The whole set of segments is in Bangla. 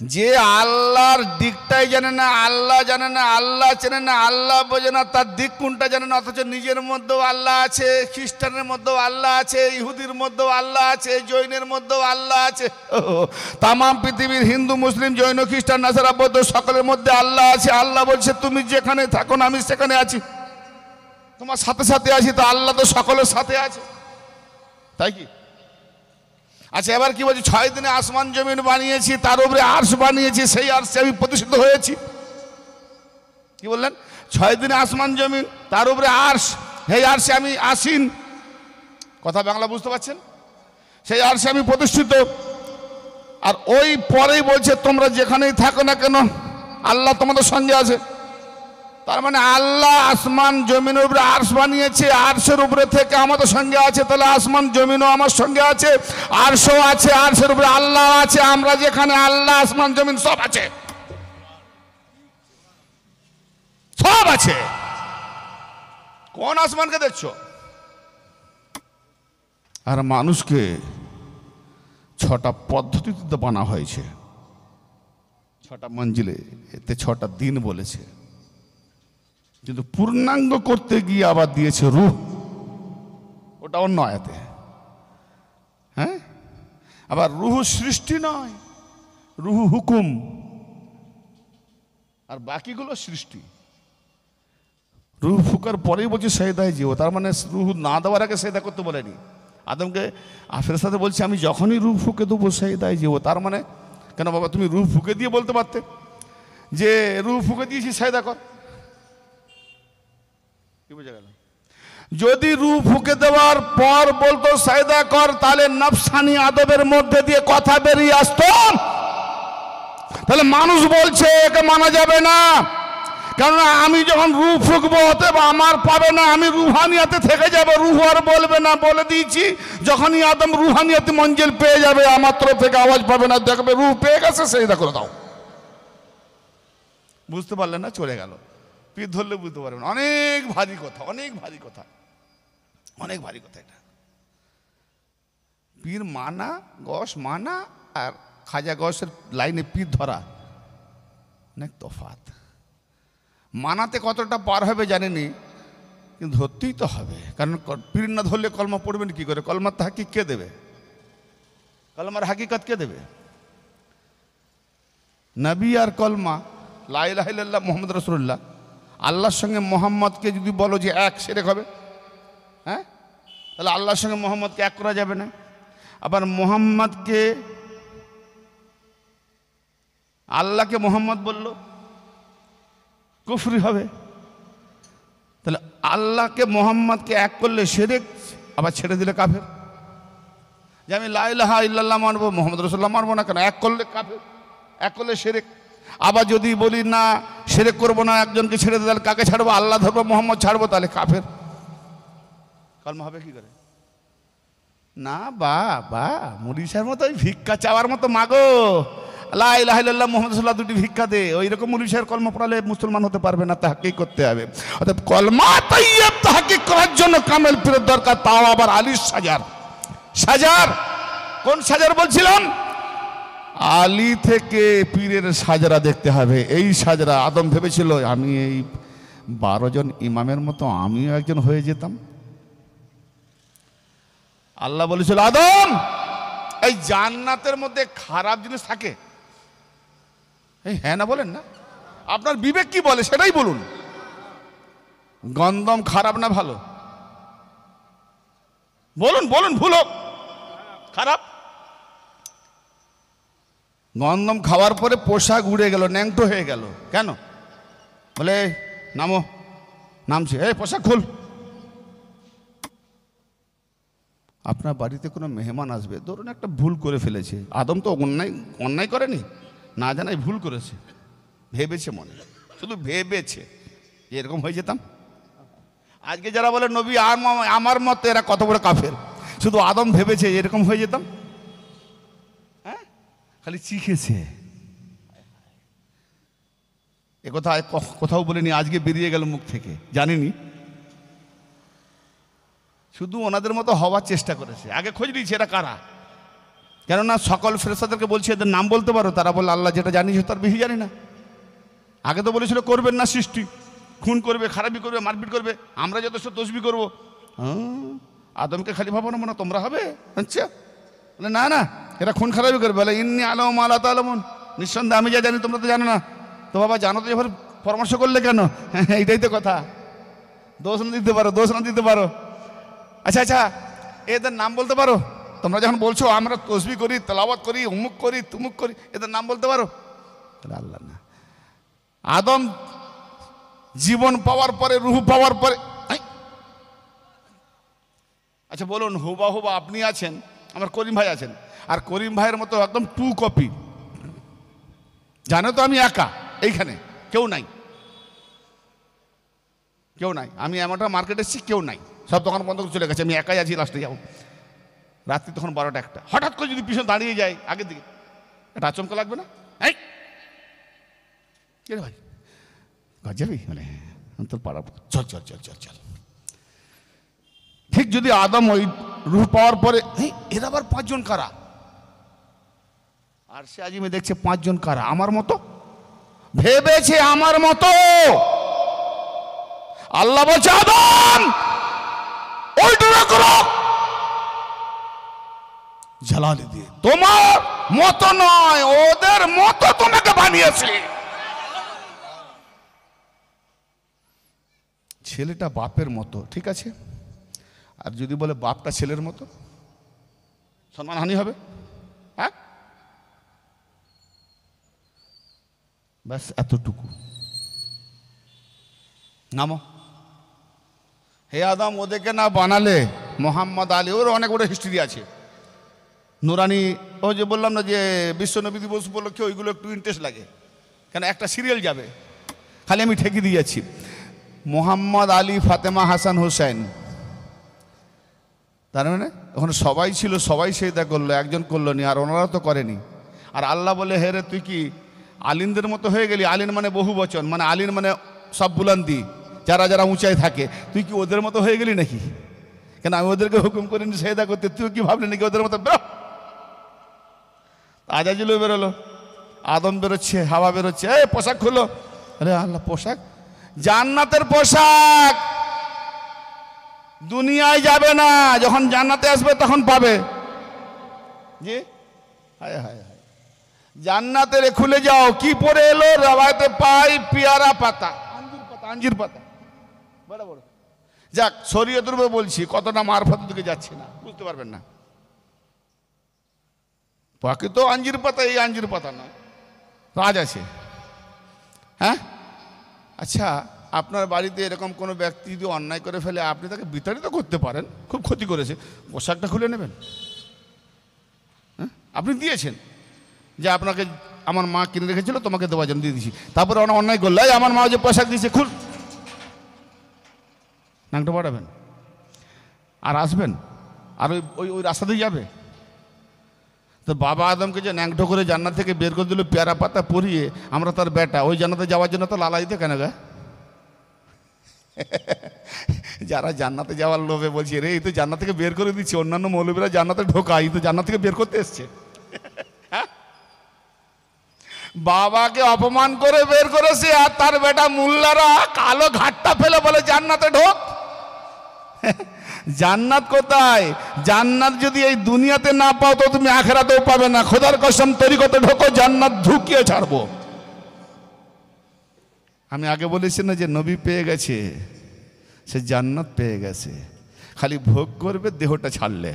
যে আল্লাহর দিকটাই জানে না, আল্লাহ জানে না, আল্লাহ চেনে না, আল্লাহ বোঝে না, তার দিক কোনটা জানে না, অথচ নিজের মধ্যেও আল্লাহ আছে, খ্রিস্টানের মধ্যেও আল্লাহ আছে, ইহুদির মধ্যেও আল্লাহ আছে, জৈনের মধ্যেও আল্লাহ আছে। তাম পৃথিবীর হিন্দু, মুসলিম, জৈন, খ্রিস্টান, নাসারা, বৌদ্ধ সকলের মধ্যে আল্লাহ আছে। আল্লাহ বলছে তুমি যেখানে থাকো না আমি সেখানে আছি, তোমার সাথে সাথে আছি। তো আল্লাহ তো সকলের সাথে আছে, তাই কি? আচ্ছা, এবার কি বলছি? 6 দিনে আসমান জমিন বানিয়েছি, তার উপরে আরশ বানিয়েছি, সেই আরশে আমি প্রতিষ্ঠিত হয়েছি। কি বললেন? 6 দিনে আসমান জমিন, তার উপরে আরশ, সেই আরশে আমি আসীন। কথা বাংলা বুঝতে পারছেন? সেই আরশে আমি প্রতিষ্ঠিত। আর ওই পরেই বলছে তোমরা যেখানেই থাকো না কেন আল্লাহ তোমাদের সঙ্গে আছে। তার মানে আল্লাহ আসমান জমিনের উপরে আরশ বানিয়েছে, আরশের উপরে থেকে আমাদের সঙ্গে আছে। তাহলে আসমান জমিনও আমার সঙ্গে আছে, আরশও আছে, আরশের উপরে আল্লাহ আছে। আমরা যেখানে আল্লাহ আসমান জমিন সব আছে, সব আছে। কোন আসমানকে দেখছো? আর মানুষকে 6টা পদ্ধতিতে বানা হয়েছে, 6টা মঞ্জিলে, এতে 6টা দিন বলেছে। কিন্তু পূর্ণাঙ্গ করতে গিয়ে আবার দিয়েছে রূহ, ওটা অন্য আয়াতে। হ্যাঁ, আবার রূহ সৃষ্টি নয়, রূহ হুকুম, আর বাকিগুলো সৃষ্টি। রূহ ফুকার পরেই বলছে সেজদায় যেও, তার মানে রূহ না দেওয়ার আগে সেজদা করতে বলেনি। আদমকে ফেরেশতাতে বলছে আমি যখনই রূহ ফুকে দেবো সেজদায় যেও। তার মানে কেন বাবা তুমি রূহ ফুকে দিয়ে বলতে পারতে যে রূহ ফুকে দিয়েছি সেজদা কর? কি বোঝা গেল? যদি রূহ ফুকে দেওয়ার পর বলতো সেজদা কর, তাহলে নফসানি আদবের মধ্যে দিয়ে কথা বেরিয়ে আসতো। তাহলে মানুষ বলছে একে মানা যাবে না, কেননা আমি যখন রূহ ফুকবো অতএব আমার পাবে না, আমি রুহানিয়াতে থেকে যাবো, রূহ আর বলবে না। বলে দিয়েছি যখনই আদম রুহানিয়াতে মঞ্জিল পেয়ে যাবে আমার তরফ থেকে আওয়াজ পাবে না, দেখবে রূহ পেয়ে গেছে, সেজদা করে দাও। বুঝতে পারলেন না? চলে গেল। পীর ধরলে বুঝতে পারবেন। অনেক ভারী কথা, অনেক ভারী কথা, অনেক ভারী কথা। এটা পীর মানা, গস মানা আর খাজা গসের লাইনে পীর ধরা অনেক তফাৎ। মানাতে কতটা পার হবে জানেনি, কিন্তু ধরতেই তো হবে। কারণ পীর না ধরলে কলমা পড়বেন কি করে? কলমার তো হাকিক কে দেবে? কলমার হাকিকত কে দেবে? নবী আর কলমা, লা ইলাহা ইল্লাল্লাহ মুহাম্মদ রাসূলুল্লাহ। আল্লাহর সঙ্গে মোহাম্মদকে যদি বলো যে এক, শিরক হবে। হ্যাঁ, তাহলে আল্লাহর সঙ্গে মোহাম্মদকে এক করা যাবে না। আবার মোহাম্মদকে, আল্লাহকে মোহাম্মদ বললো, কুফরি হবে। তাহলে আল্লাহকে মোহাম্মদকে এক করলে শিরক, আবার ছেড়ে দিলে কাফের। যে আমি লা ইলাহা ইল্লাল্লাহ মানবো, মুহাম্মদ রাসূলুল্লাহ মানবো না, কেন? এক করলে কাফের, এক করলে শিরক। আবার যদি বলি না শিরক করবো না, একজনকে ছেড়ে দিলে, তাহলে কাকে ছাড়বো? আল্লাহ ধরবো, মোহাম্মদ ছাড়বো, তাহলে কাফের। কলমা হবে কি করে? না বা মুরিশার মতো ওই ভিক্ষা চাওয়ার মতো মাগো লা ইলাহা ইল্লাল্লাহ মুহাম্মদ রাসূলুল্লাহ দুটি ভিক্ষা দে, ওই রকম মুরিশার কলমা পড়ালে মুসলমান হতে পারবে না। তাহকিক করতে হবে। অর্থাৎ কলমা তাইয়্যিব তাহকিক করার জন্য কামেল পীরের দরকার, তাও আবার আলীর সাজার। সাজার কোন সাজার বলছিলাম? আলী থেকে পীরের সাজরা দেখতে হবে। এই সাজরা আদম ভেবেছিল আমি এই 12 জন ইমামের মতো আমিও একজন হয়ে যেতাম। আল্লাহ বলেছিল আদম এই জান্নাতের মধ্যে খারাপ জিনিস থাকে? এই হ্যাঁ না বলেন না? আপনার বিবেক কি বলে সেটাই বলুন। গন্ধম খারাপ না ভালো? বলুন বলুন, ভুল হোক, খারাপ। গন্ধম খাওয়ার পরে পোশাক উড়ে গেল, ন্যাংটো হয়ে গেল, কেন? বলে নামো, নামছে, এই পোশাক খুল। আপনার বাড়িতে কোনো মেহমান আসবে, ধরুন একটা ভুল করে ফেলেছে। আদম তো অন্যায় করেনি, না জানাই ভুল করেছে, ভেবেছে মনে, শুধু ভেবেছে এরকম হয়ে যেতাম। আজকে যারা বলে নবী আমার মতে, এরা কত বড় কাফের। শুধু আদম ভেবেছে এরকম হয়ে যেতাম। হ্যাঁ, খালি শিখেছে। এ কথা কোথাও বলিনি, আজকে বেরিয়ে গেল মুখ থেকে, জানিনি। শুধু ওনাদের মতো হওয়ার চেষ্টা করেছে। আগে খোঁজ নিয়েছে এরা কারা, কেননা সকল ফেরেশতাদেরকে বলছি এদের নাম বলতে পারো, তারা বলল আল্লাহ যেটা জানিস তার বেশি জানি না। আগে তো বলেছিল করবেন না সৃষ্টি, খুন করবে, খারাপি করবে, মারপিট করবে, আমরা যথেষ্ট তসবি করবো। আদমকে খালি ভাবো না তোমরা হবে। আচ্ছা না না, এরা খুন খারাপি করবে। বলে ইন্নি আলম আল্লাহ তালমন, নিঃসন্দেহে আমি যা জানি তোমরা তো জানো না। তো বাবা জানো তো এবার পরামর্শ করলে কেন? এইটাই তো কথা, দোষ না দিতে পারো, দোষ না দিতে পারো। আচ্ছা আচ্ছা, এদের নাম বলতে পারো? তোমরা যখন বলছো আমরা তসবি করি, তেলাওয়াত করি, উমুক করি, তুমুক করি, এদের নাম বলতে পারো? আল্লাহ না। আদম জীবন পাওয়ার পরে, রুহ পাওয়ার পরে, আচ্ছা বলুন, হুবা হুবা আপনি আছেন, আমার করিম ভাই আছেন, আর করিম ভাইয়ের মতো একদম 2 কপি। জানো তো আমি একা এইখানে, কেউ নাই, কেউ নাই। আমি এমনটা মার্কেটে এসেছি, কেউ নাই, সব দোকান বন্ধ করে চলে গেছে, আমি একাই আছি। লাস্টে যাবো রাত্রি তখন 12টা 1টা, হঠাৎ করে যদি পিছনে দাঁড়িয়ে যায় আগের দিকে, এটা আচমকা লাগবে না? এই কে রে ভাই, ঘর যাবি? মানে তোর পাড়া, চল চল চল চল চল। ঠিক যদি আদম ওই রূহ পাওয়ার পরে, এর আবার 5 জন কারা? আর সে আজিমে দেখছে 5 জন কারা? আমার মতো ভেবেছে, আমার মতো। আল্লাহ বলছে আদম ওই টুকরা করো, জ্বালানি দিয়ে, তোমার মতো নয়, ওদের মতো তোমাকে বানিয়েছে। ছেলেটা বাপের মতো, ঠিক আছে। আর যদি বলে বাপটা ছেলের মতো, সম্মানহানি হবে। হ্যাঁ, ব্যাস এতটুকু। নামো। হে আদম, ওদেরকে না বানালে মোহাম্মদ আলী, ওর অনেক বড় হিস্ট্রি আছে। নুরানি, ও যে বললাম না যে বিশ্বনবী দিবস উপলক্ষে, ওইগুলো একটু ইন্টারেস্ট লাগে, কেন একটা সিরিয়াল যাবে, খালি আমি ঠেকে দিয়ে যাচ্ছি। মোহাম্মদ আলী, ফাতেমা, হাসান, হোসেন, তার মানে ওখানে সবাই ছিল, সবাই সেটা করলো, একজন করলো নি, আর ওনারা তো করেনি। আর আল্লাহ বলে হে রে, তুই কি আলিনদের মতো হয়ে গেলি? আলিন মানে বহু বচন, মানে আলিন মানে সব বুলান্দি, যারা যারা উঁচাই থাকে, তুই কি ওদের মতো হয়ে গেলি নাকি? কেন আমি ওদেরকে হুকুম করিনি সেদা করতে, তুই কি ভাবলি নাকি ওদের মতো? বেরো। আজাজিলও বেরোলো, আদম বেরোচ্ছে, হাওয়া বেরোচ্ছে, এই পোশাক খুলো। আরে আল্লাহ, পোশাক জান্নাতের পোশাক, দুনিয়ায় যাবে না, যখন জান্নাতে আসবে তখন পাবে। জি, হায় হায় হায়, জান্নাতে খুলে যাও, কি পরে এলো? রাওয়াতে পাই পেয়ারা পাতা, আঞ্জির পাতা, আঞ্জির পাতা বড় বড়। যাক, শরীয়তের উপর বলছি, কতটা মারফতের দিকে যাচ্ছে না, বুঝতে পারবেন না। প্রকৃত আঞ্জির পাতা এই আঞ্জির পাতা নয়, রাজ আছে। হ্যাঁ, আচ্ছা, আপনার বাড়িতে এরকম কোনো ব্যক্তি যদি অন্যায় করে ফেলে, আপনি তাকে বিতাড়িত করতে পারেন, খুব ক্ষতি করেছে, পোশাকটা খুলে নেবেন। হ্যাঁ, আপনি দিয়েছেন যে আপনাকে আমার মা কিনে রেখেছিল, তোমাকে দেওয়ার জন্য দিয়ে দিয়েছি। তারপরে অন্যায় করলে, আমার মা যে পোশাক দিয়েছে, খুল, নাংটা বাড়াবেন আর আসবেন, আর ওই ওই রাস্তা দিয়ে যাবে। তো বাবা আদমকে যে ন্যাংটো করে জান্নাত থেকে বের করে দিল পেয়ারা পাতা পরিয়ে, আমরা তার বেটা, ওই জান্নাতে যাওয়ার জন্য তো লালা দিতে কেন গা? যারা জান্নাতে যাওয়ার লোভে বলছে, রে এই তো জান্নাত থেকে বের করে দিচ্ছে, অন্যান্য মৌলবীরা জান্নাতে ঢোকা, এই তো জান্নাত থেকে বের করতে এসছে। বাবাকে অপমান করে বের করেছে, আর তার বেটা মুল্লারা কালো ঘাটটা ফেলে বলে জান্নাতে ঢোক। জান্নাত কোথায়? জান্নাত যদি এই দুনিয়াতে না পাও তো তুমি আখেরাতেও পাবে না। খোদার কসম, তরিকতে ঢোকো, জান্নাত ঢুকিয়ে ছাড়বো। আমি আগে বলেছি না যে নবী পেয়ে গেছে, সে জান্নাত পেয়ে গেছে, খালি ভোগ করবে দেহটা ছাড়লে।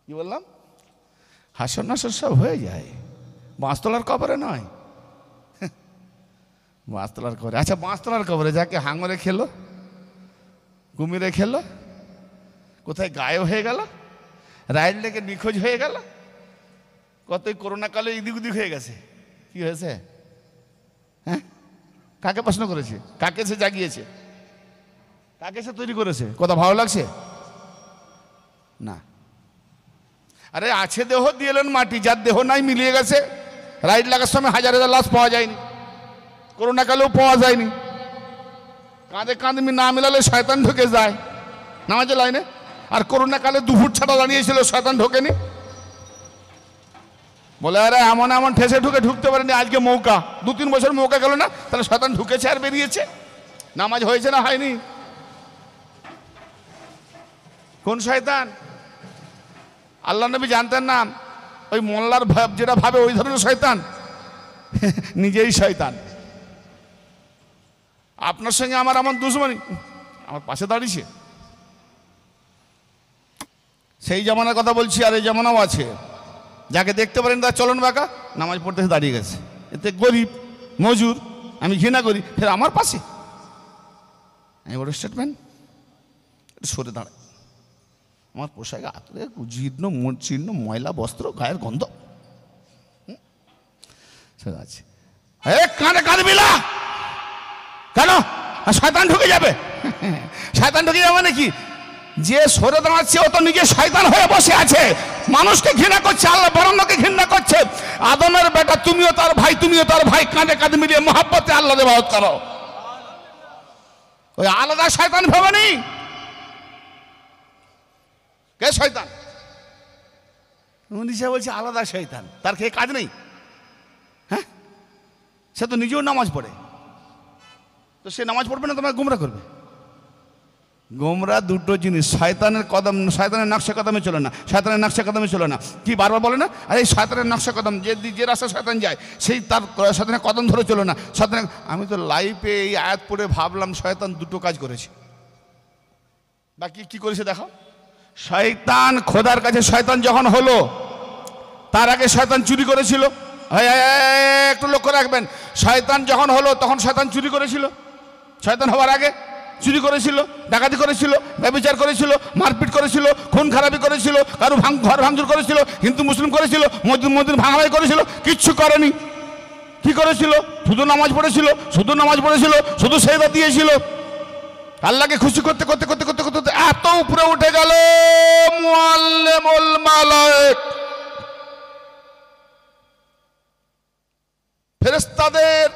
কি বললাম? হাসর নাসর সব হয়ে যায়, বাঁশতলার কবরে নয়, বাঁশতলার কবরে। আচ্ছা, বাঁশতলার কবরে যাকে হাঙরে খেলো, কুমিরে খেলো, কোথায় গায়েব হয়ে গেল, রাইড লেগে নিখোঁজ হয়ে গেল, কতই করোনা কালে ইদিক উদিক হয়ে গেছে। কি হয়েছে? হ্যাঁ, কাকে প্রশ্ন করেছে? কাকে সে জাগিয়েছে? কাকে সে তৈরি করেছে? কথা ভালো লাগছে না? আরে আছে দেহ, দিয়ে এলেন মাটি, যার দেহ নাই মিলিয়ে গেছে। রাইড লাগার সময় হাজার হাজার লাশ পাওয়া যায়নি, করোনা কালেও পাওয়া যায়নি। কাঁধে কাঁধ না মিলালে শয়তান ঢুকে যায়, নামাজের লাইনে। আর করোনা কালে 2 ফুট ছাড়া দাঁড়িয়েছিল, শয়তান ঢোকেনি। বলে আরে এমন এমন ঠেসে ঢুকতে পারেনি, আজকে মৌকা, 2-3 বছর মৌকা গেল না, তাহলে শয়তান ঢুকেছে আর বেরিয়েছে। নামাজ হয়েছে না হয়নি? কোন শয়তান? আল্লাহ নবী জানতেন না ওই মোল্লার যেটা ভাবে ওই ধরনের শয়তান, নিজেই শয়তান। আপনার সঙ্গে আমার এমন দুশমনি, আমার পাশে দাঁড়িয়েছে। সেই জামানার কথা বলছি, আর এই জামানাও আছে। যাকে দেখতে পারেন তার চলন বাঁকা, নামাজ পড়তে দাঁড়িয়ে গেছে। এতে গরিব মজুর আমি ঘৃণা করি, ফের আমার পাশে। আমি বড় স্টেটমেন্ট, সরে দাঁড়ায়। আমার পোশাকে আতরে জীর্ণ জীর্ণ ময়লা বস্ত্র, গায়ের গন্ধ আছে। কানে কাঁদবি না কেন? শয়তান ঢুকে যাবে। শয়তান ঢুকে যাবে মানে কি? যে সরে দাঁড়াচ্ছে ও তো নিজে শয়তান হয়ে বসে আছে, মানুষকে ঘৃণা করছে, আল্লাহ বরণ্যকে ঘৃণা করছে। আদমের বেটা তুমিও তার ভাই, তুমিও তার ভাই, কাঁধে কাঁধ মিলিয়ে মহাব্বতে আল্লাহ ইবাদত করো। ওই আলাদা শয়তান ভেবেনি। কে শয়তান? উনি সে বলছে আলাদা শয়তান, তার খেয়ে কাজ নেই। হ্যাঁ, সে তো নিজেও নামাজ পড়ে, তো সে নামাজ পড়বে না, তোমাকে গুমরা করবে। গোমরা দুটো জিনিস, শয়তানের কদম, শয়তানের নকশা কদমে চলে না, শয়তানের নকশা কদমে চলে না। কি বারবার বলে না, আরে এই শয়তানের নকশা কদম, যে রাস্তা শয়তান যায় সেই তার শয়তানের কদম ধরে চলে না। শয়তানের, আমি তো লাইফে এই আয়াত পড়ে ভাবলাম শয়তান দুটো কাজ করেছে। বাকি কি করেছে দেখো। শয়তান খোদার কাছে শয়তান যখন হলো, তার আগে শয়তান চুরি করেছিল। একটু লক্ষ্য রাখবেন, শয়তান যখন হলো তখন শয়তান চুরি করেছিল। শয়তান হওয়ার আগে চুরি করেছিল, ডাকাতি করেছিল, ব্যভিচার করেছিল, মারপিট করেছিল, খুন খারাপি করেছিল, কারো ঘর ভাঙচুর করেছিল, হিন্দু মুসলিম করেছিল, মন্দির ভাঙাভাঙি করেছিল, কিচ্ছু করেনি। কি করেছিল? শুধু নামাজ পড়েছিল, শুধু নামাজ পড়েছিল, শুধু সেজদা দিয়েছিল। আল্লাহকে খুশি করতে করতে করতে করতে করতে এত উপরে উঠে গেল, মুআল্লিমুল মালায়েক, ফেরেশতাদের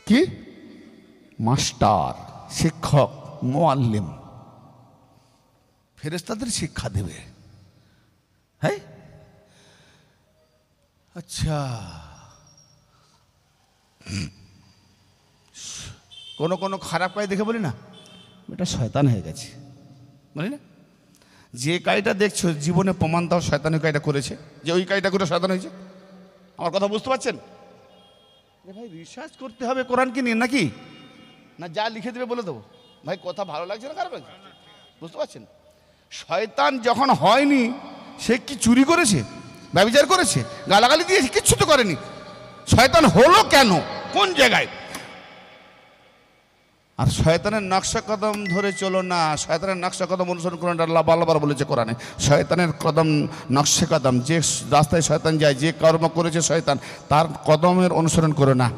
কি মাস্টার, শিক্ষক, মুআল্লিম, ফেরেশতাদের শিক্ষা দেবে। হ্যাঁ, আচ্ছা, কোনো খারাপ কাজ দেখে বলি না এটা শয়তান হয়ে গেছে, বলি না? যে কাজটা দেখছো জীবনে প্রমাণ দাও শয়তান ওই কাজটা করেছে, যে ওই কাজটা করে শয়তান হয়েছে। আমার কথা বুঝতে পারছেন? ভাই রিসার্চ করতে হবে কোরআনকে নিয়ে, নাকি না যা লিখে দেবে বলে দেবো? ভাই কথা ভালো লাগছে না খারাপ লাগছে? বুঝতে পারছেন? শয়তান যখন হয়নি, সে কি চুরি করেছে, ব্যভিচার করেছে, গালাগালি দিয়েছে? কিচ্ছু তো করেনি। শয়তান হলো কেন, কোন জায়গায়? আর শয়তানের নকশা কদম ধরে চলো না, শয়তানের নকশা কদম অনুসরণ করো না। আল্লাহ বারবার বলেছে কোরআনে, শয়তানের কদম, নকশা কদম, যে রাস্তায় শয়তান যায়, যে কর্ম করেছে শয়তান, তার কদমের অনুসরণ করো না।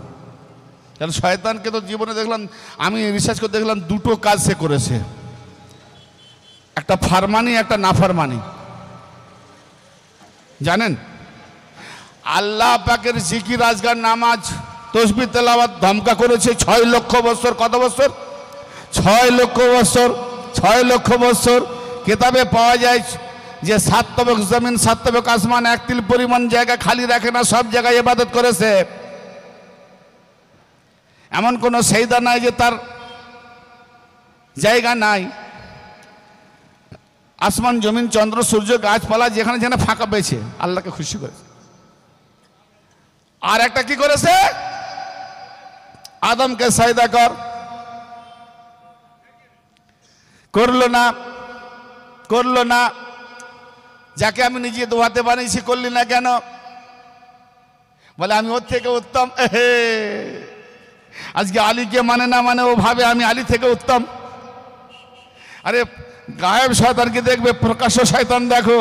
কারণ শয়তানকে তো জীবনে দেখলাম, আমি রিসার্চ করে দেখলাম দুটো কাজ সে করেছে, একটা ফারমানি, একটা নাফরমানি। জানেন, আল্লাহ পাকের জিকির, আজগার, নামাজ, তসবিহ, তেলাওয়াত ধমকা করেছে 6 লক্ষ বছর। কত বছর? 6 লক্ষ বছর। 6 লক্ষ বছর কিতাবে পাওয়া যায় যে 7 তবক জমিন, 7 তবক আসমান, 1 তিল পরিমাণ জায়গা খালি রাখে না, সব জায়গায় ইবাদত করেছে। এমন কোনো সেজদা নাই যে তার জায়গা নাই। আসমান, জমিন, চন্দ্র, সূর্য, গাছপালা যেখানে যেখানে ফাঁকা পেয়েছে আল্লাহকে খুশি করেছে। আর একটা কি করেছে? আদমকে সাজদা করলো না, করলো না। যাকে আমি নিজে দোয়াতে বানিয়েছি করলি না কেন? বলে আমি ওর থেকে উত্তম। আজকে আলীকে মানে না মানে ও ভাবে আমি আলী থেকে উত্তম। আরে গায়েব শয়তানকে দেখবে, প্রকাশ্য শয়তান দেখো।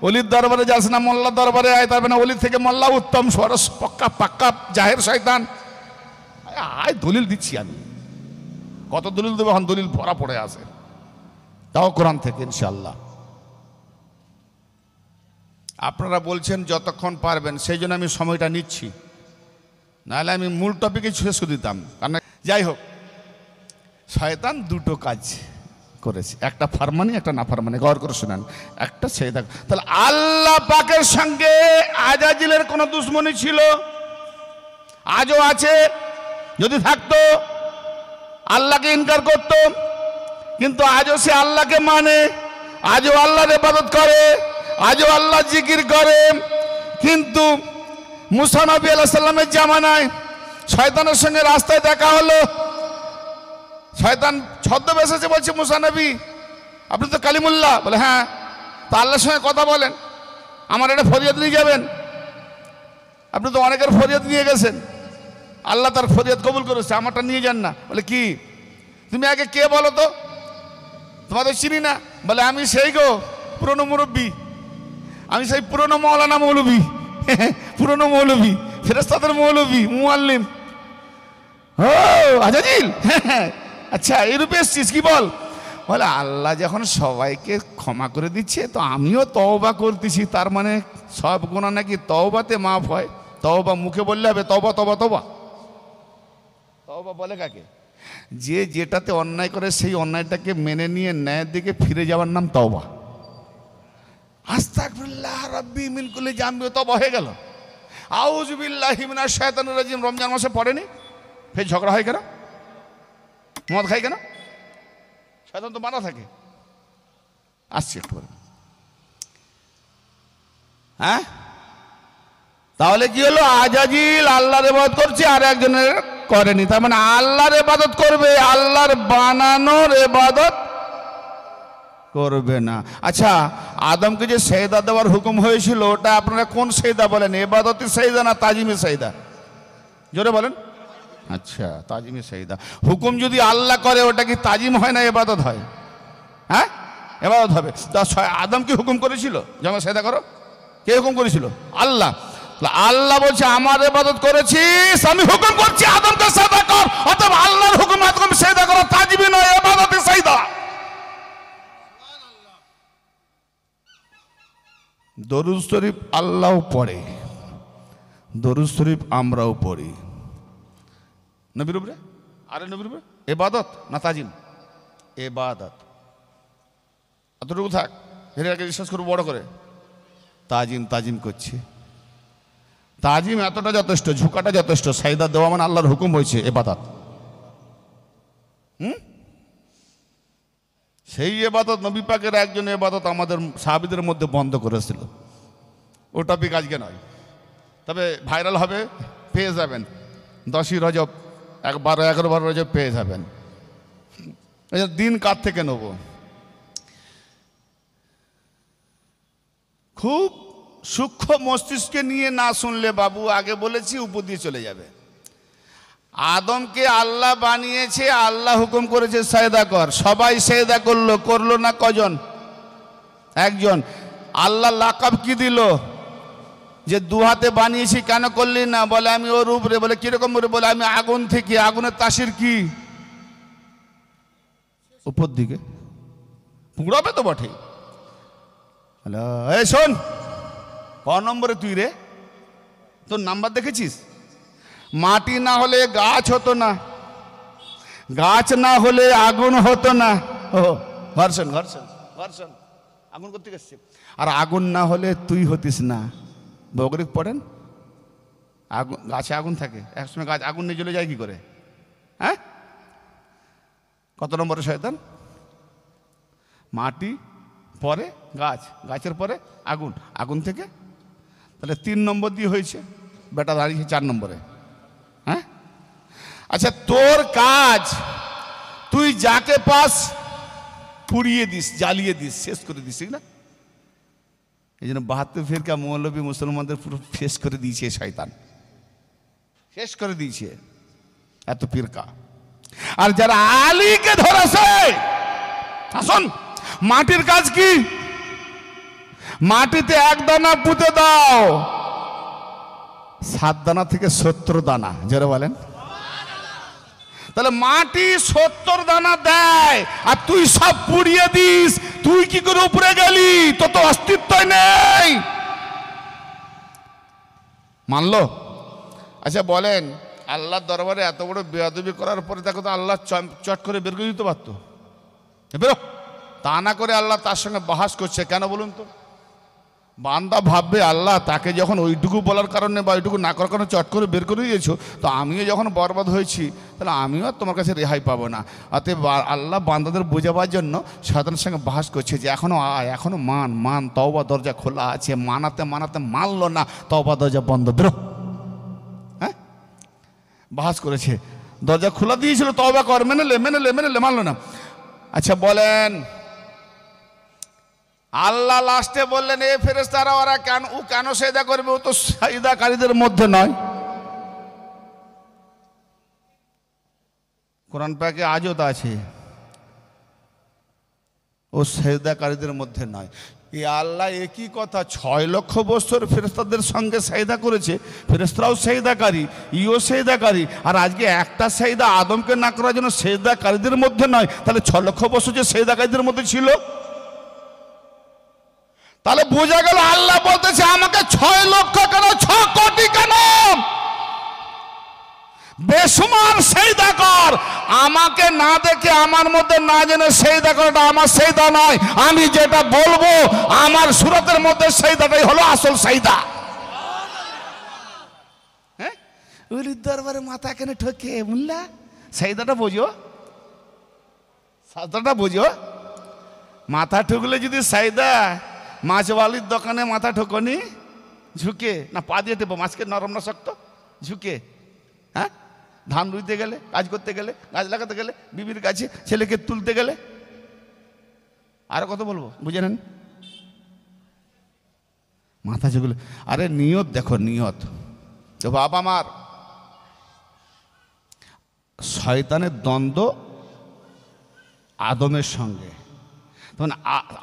অলির দরবারে যাস না, মোল্লার দরবারে আয়, তার মানে অলির থেকে মোল্লা উত্তম। সরস পক্কা পাক্কা জাহের শয়তান। আয় দলিল দিচ্ছি আমি, কত দলিল দেবো, এখন দলিল ভরা পড়ে আছে, তাও কোরআন থেকে ইনশাআল্লাহ। আপনারা বলছেন যতক্ষণ পারবেন, সেই জন্য আমি সময়টা নিচ্ছি, নাহলে আমি মূল টপিকে শেষ করে দিতাম। কারণ যাই হোক, শয়তান দুটো কাজ করেছে। একটা ফারমানি, একটা না ফারমানি, গৌর করে শোনেন। একটা সেজদা, তাহলে আল্লাহ পাকের সঙ্গে আজাজিলের কোনো দুশ্মনী ছিল? আজও আছে। যদি থাকতো আল্লাহকে ইনকার করত, কিন্তু আজও সে আল্লাহকে মানে, আজও আল্লাহর ইবাদত করে, আজও আল্লাহ জিকির করে। কিন্তু মুসা নবী আলাইহিস সালামের জামানায় শয়তানের সঙ্গে রাস্তায় দেখা হলো। শয়তান ছদ্মবেশ এসে বলছে, মুসা নবী আপনি তো কালিমুল্লাহ। বলে হ্যাঁ। তা আল্লাহর সঙ্গে কথা বলেন, আমার একটা ফরিয়াদ নিয়ে যাবেন। আপনি তো অনেকের ফরিয়াদ নিয়ে গেছেন, আল্লাহ তার ফরিয়াদ কবুল করেছে, আমারটা নিয়ে যান না। বলে কি? তুমি আগে কে বলো তো, তোমাদের চিনি না। বলে আমি সেই গো পুরনো মুরব্বী, আমি সেই পুরনো মৌলানা মৌলবী, পুরনো মৌলবী, ফেরেশতাদের মৌলবী, মুআল্লিম। ও আজাজিল, আচ্ছা এরূপে এসছিস, কি বল? বলে আল্লাহ যখন সবাইকে ক্ষমা করে দিচ্ছে, তো আমিও তওবা করতেছি, তার মানে সব গুনাহ নাকি তওবাতে মাফ হয়। তওবা মুখে বললে হবে? তওবা তওবা তওবা, তওবা বলে কাকে? যে যেটাতে অন্যায় করে সেই অন্যায়টাকে মেনে নিয়ে ন্যায়ের দিকে ফিরে যাওয়ার নাম তওবা। আস্তাগফিরুল্লাহ রাব্বি মিন কুল্লি জামবি, তওবা হয়ে গেল। আউযু বিল্লাহি মিনাশ শাইতানির রাজিম রমজান মাসে পড়েনি? ফের ঝগড়া হয় কেন? মদ খাই কেন? শয়তান তো মারা থাকে। আসছি একটু পরে। হ্যাঁ, তাহলে কি হলো? আজাজিল আল্লাহর ইবাদত করছে আর একজনের করেনি, তার মানে আল্লাহর ইবাদত করবে, আল্লাহর বানানোর ইবাদত করবে না। আচ্ছা, আদমকে যে সেজদা দেওয়ার হুকুম হয়েছিল, ওটা আপনারা কোন সেজদা বলেন? ইবাদতি সেজদা না তাজিমি সেজদা? জোরে বলেন। আচ্ছা, তাজিমি সেজদা। হুকুম যদি আল্লাহ করে, ওটা কি তাজিম হয় না ইবাদত হয়? হ্যাঁ, ইবাদত হবে। তা আদম কি হুকুম করেছিল যে আমার সেজদা করো? কে হুকুম করেছিল? আল্লাহ। আল্লাহ বলছে আমার ইবাদত করেছিস, আমি হুকুম করছি আদমকে সেজদা কর। অতএব আল্লাহর হুকুম আদম সেজদা করো, তাজিমি নয়, ইবাদতি সেজদা। দরুদ শরীফ আল্লাহও পড়ে, দরুদ শরীফ আমরাও পড়ি নবীর উপরে। আরে নবীর উপরে ইবাদত না তাজিম? ইবাদত। এতটুকু থাক, এর আগে বিশ্বাস করবো বড় করে তাজিম তাজিম করছে। তাজিম এতটা যথেষ্ট, ঝুঁকাটা যথেষ্ট। সাজদা দেওয়া মানে আল্লাহর হুকুম হয়েছে, ইবাদত। সেই ইবাদত নবী পাকের একজন ইবাদত আমাদের সাহাবীদের মধ্যে বন্ধ করেছিল। ও টপিক আজকে নয়, তবে ভাইরাল হবে, পেয়ে যাবেন। 10ই রজব, 12-11 রজব পেয়ে যাবেন। দিন কার থেকে নেব? খুব সূক্ষ্ম মস্তিষ্কে নিয়ে না শুনলে বাবু, আগে বলেছি, উপর দিয়ে চলে যাবে। আদমকে আল্লাহ বানিয়েছে, আল্লাহ হুকুম করেছে সেজদা কর, সবাই সেজদা করলো। করলো না কজন? একজন। আল্লাহ লাকাব কি দিল যে দু হাতে বানিয়েছি, কেন করলি না? বলে আমি ওর উপরে। বলে কিরকম? বলে আমি আগুন থেকে। আগুনের তাসির কি? উপর দিকে পুড়াবে তো বটে। হ্যালো, এই শোন, ক নম্বরে তুই রে? তোর নাম্বার দেখেছিস? মাটি না হলে গাছ হতো না, গাছ না হলে আগুন হতো না। ও ঘর্ষণ ঘর্ষণ ঘর্ষণ, আগুন করতে গেছে। আর আগুন না হলে তুই হতিস না। ভৌগোলিক পড়েন, আগুন, গাছে আগুন থাকে, একসময় গাছ আগুন নিয়ে জ্বলে যায় কি করে? হ্যাঁ, কত নম্বরে শয়তান? মাটি, পরে গাছ, গাছের পরে আগুন, আগুন থেকে। তাহলে 3 নম্বর দিয়ে হয়েছে, বেটা দাঁড়িয়েছে 4 নম্বরে। হ্যাঁ, আচ্ছা, তোর কাজ তুই যাকে পাস পুড়িয়ে দিস, জ্বালিয়ে দিস, শেষ করে দিস, ঠিক না? এই জন্য 72 ফিরকা মৌলবী মুসলমানদের পুরো শেষ করে দিয়েছে শয়তান, শেষ করে দিয়েছে এত ফিরকা। আর যারা আলীকে ধরেছে, আসুন, মাটির কাজ কি? মাটিতে 1 দানা পুঁতে দাও, 7 দানা থেকে 70 দানা। যারা বলেন, তাহলে মাটি 70 দানা দেয়, আর তুই সব পুড়িয়ে দিস। তুই কি করে উপরে গেলি? তো তো অস্তিত্বই নেই। মানলো? আচ্ছা বলেন, আল্লাহর দরবারে এত বড় বেয়াদবি করার পরে তাকে তো আল্লাহ চট করে বের করে দিতে পারতো। বেরো। তা না করে আল্লাহ তার সঙ্গে বাহাস করছে কেন বলুন তো? বান্দা ভাববে আল্লাহ তাকে যখন ওইটুকু বলার কারণে বা ওইটুকু না করার কারণে চট করে বের করে দিয়েছো, তো আমিও যখন বরবাদ হয়েছি তাহলে আমিও আর তোমার কাছে রেহাই পাবো না। অতএব আল্লাহ বান্দাদের বোঝাবার জন্য শয়তানের সঙ্গে বাহাস করছে যে এখনো মান তওবা দরজা খোলা আছে, মানাতে মানলো না, তওবা দরজা বন্ধ, বেরো। হ্যাঁ, বাহাস করেছে, দরজা খোলা দিয়েছিল, তওবা কর, মেনে লে, মানলো না। আচ্ছা বলেন, আল্লাহ লাস্টে বললেন এ ফেরেশতারা ওরা কেন সেজদা করবে? ও তো সেজদাকারীদের মধ্যে নয়। কোরআন পাকে আজও তা আছে, ও সেজদাকারীদের মধ্যে নয়। এই আল্লাহ একই কথা 6 লক্ষ বছর ফেরেশতাদের সঙ্গে সেজদা করেছে, ফেরেশতারাও সেজদাকারী, ইও সেজদাকারী, আর আজকে একটা সেজদা আদমকে না করার জন্য সেজদাকারীদের মধ্যে নয়, তাহলে 6 লক্ষ বছর যে সেজদাকারীদের মধ্যে ছিল, তাহলে বোঝা গেল আল্লাহ বলতেছে আমাকে 6 লক্ষ কেন, 6 কোটি কেন, বেসুমার সেজদা কর। আমাকে না দেখে, আমার মধ্যে না জেনে সেজদা করাটা আমার সেজদা নয়। আমি যেটা বলবো আমার সুরতের মধ্যে সেজদাটাই হলো আসল সেজদা। হ্যাঁ, ওলি দরবারে মাথা কেন ঠকে মুল্লা? সেজদাটা বোঝো, সাজদাটা বোঝো। মাথা ঠুকলে যদি সেজদা, মাছওয়ালির দোকানে মাথা ঠোকনি ঝুঁকে না পা দিয়ে টেপো, মাছকে নরম না শক্ত, ঝুঁকে। হ্যাঁ, ধান রুইতে গেলে, কাজ করতে গেলে, গাছ লাগাতে গেলে, বিবির কাছে ছেলেকে তুলতে গেলে, আরো কত বলবো বুঝে নেন, মাথা ঝুঁকলে। আরে নিয়ত দেখো, নিয়ত। তো বাবা আমার শয়তানের দ্বন্দ্ব আদমের সঙ্গে, তখন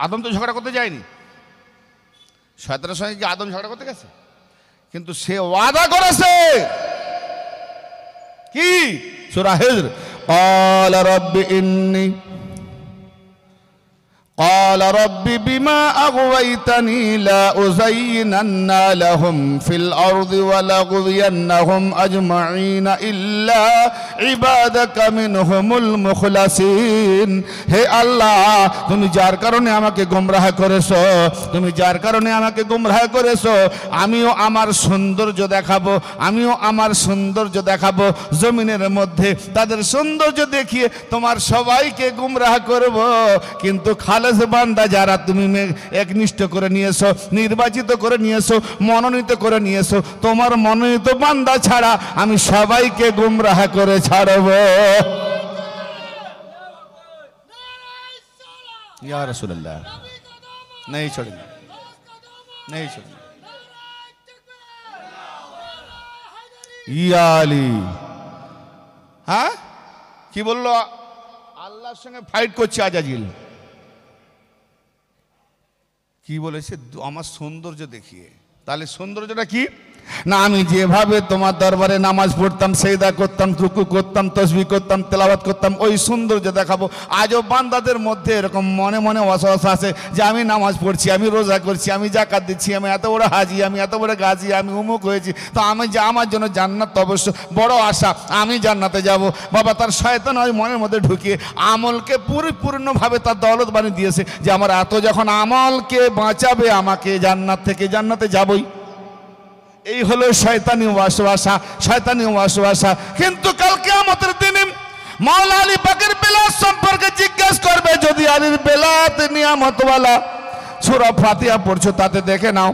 আদম তো ঝগড়া করতে যায়নি, শয়তানের সঙ্গে কি আদম ঝগড়া করতে গেছে? কিন্তু সে ওয়াদা করেছে কি? সূরা হিজর, ক্বালা রাব্বি ইন্নী قال رب بما أغويتني لا أزينن لهم في الأرض ولأغوينهم أجمعين إلا عبادك منهم المخلصين। হে আল্লাহ, তুমি যার কারণে আমাকে গোমরাহ করেছো, তুমি যার কারণে আমাকে গোমরাহ করেছো, আমিও আমার সৌন্দর্য দেখাবো, আমিও আমার সৌন্দর্য দেখাবো জমিনের মধ্যে, তাদের সৌন্দর্য দেখিয়ে তোমার সবাইকে গোমরাহ করব। কিন্তু বান্দা যারা তুমি একনিষ্ঠ করে নিয়েছো, নির্বাচিত করে নিয়েছো, মনোনীত করে নিয়েছো, তোমার মনোনীত বান্দা ছাড়া আমি সবাইকে গুমরাহ করে ছাড়ব। ইয়া রাসূলুল্লাহ, नहीं छोड़ेंगे, नहीं छोड़ेंगे। ইয়া আলী, হ্যাঁ কি বললো? আল্লাহর সঙ্গে ফাইট করছে আজাজিল। কি বলেছে? আমার সৌন্দর্য দেখিয়ে। তাহলে সৌন্দর্যটা কি না? আমি যেভাবে তোমার দরবারে নামাজ পড়তাম, সেজদা করতাম, রুকু করতাম, তাসবিহ করতাম, তেলাওয়াত করতাম, ওই সৌন্দর্য দেখাবো। আজও বান্দাদের মধ্যে এরকম মনে মনে ওয়াসওয়াসা আছে যে আমি নামাজ পড়ছি, আমি রোজা করছি, আমি জাকাত দিচ্ছি, আমি এত বড় হাজি, আমি এত বড় গাজী, আমি উমুক হয়েছি, তো আমার জন্য জান্নাত তো অবশ্য বড় আশা, আমি জান্নাতে যাব। বাবা, তার শয়তান ওই মনের মধ্যে ঢুকিয়ে আমলকে পরিপূর্ণভাবে তার দৌলত বানিয়ে দিয়েছে যে আমার এত যখন আমলকে বাঁচাবে, আমাকে জান্নাত থেকে জান্নাতে যাবই। এই হলো শয়তানি ওয়াসওয়াসা, শয়তানি ওয়াসওয়াসা। কিন্তু কাল কিয়ামতের দিনে মাওলা আলী পাকের বেলাত সম্পর্কে জিজ্ঞাসা করবে। যদি আলীর বেলাত নিয়ামতওয়ালা সূরা ফাতিহা পড়ছো, তাতে দেখে নাও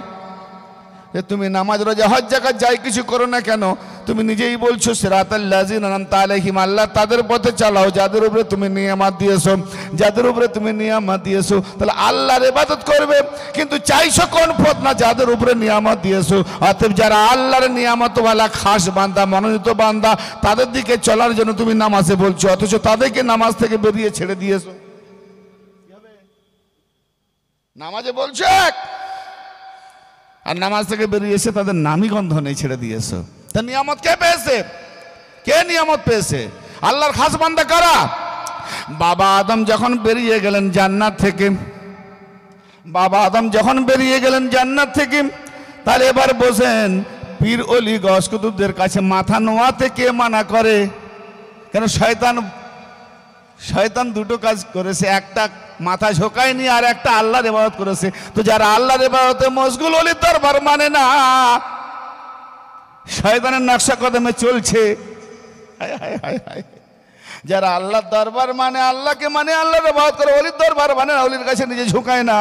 যে তুমি নামাজ, রোজা, হজ, যাকাত যাই কিছু করো না কেন, তুমি নিজেই বলছো সিরাতাল লাযিনা আনআমতা আলাইহিম, আল্লাহ তাদের পথে চালাও যাদের উপরে তুমি নিয়ামত দিয়েছো, যাদের উপরে তুমি নিয়ামত দিয়েছো। তাহলে আল্লাহর ইবাদত করবে, কিন্তু চাইছো কোন পথ? না যাদের উপরে নিয়ামত দিয়েছো। অতএব যারা আল্লাহর নিয়ামতওয়ালা খাস বান্দা, মনোনীত বান্দা, তাদের দিকে চলার জন্য তুমি নামাজে বলছো, অথচ তাদেরকে নামাজ থেকে বেরিয়ে ছেড়ে দিয়েছো। নামাজে বলছো আর নামাজ থেকে বেরিয়ে এসে তাদের নামই গন্ধ নেই, ছেড়ে দিয়েছো। তা নিয়ামত কে পেয়েছে? কে নিয়ামত পেয়েছে? আল্লাহর খাস বান্দা কারা? বাবা আদম যখন বেরিয়ে গেলেন জান্নাত থেকে, বাবা আদম যখন বেরিয়ে গেলেন জান্নাত থেকে, তাহলে এবার বসেন পীর অলি গস কুতুবদের কাছে মাথা নোয়াতে কে মানা করে? কেন? শয়তান দুটো কাজ করেছে, একটা মাথা ঝোঁকায়নি আর একটা আল্লাহর ইবাদত করেছে। তো যারা আল্লাহর ইবাদতে মশগুল ওলির দরবার মানে না, শয়তানের নকশা কদমে চলছে। হায় হায় হায় হায়। যারা আল্লাহর দরবার মানে, আল্লাহকে মানে, আল্লাহর ইবাদত করে, ওলির দরবার মানে না, ওলির কাছে নিজে ঝুঁকায় না,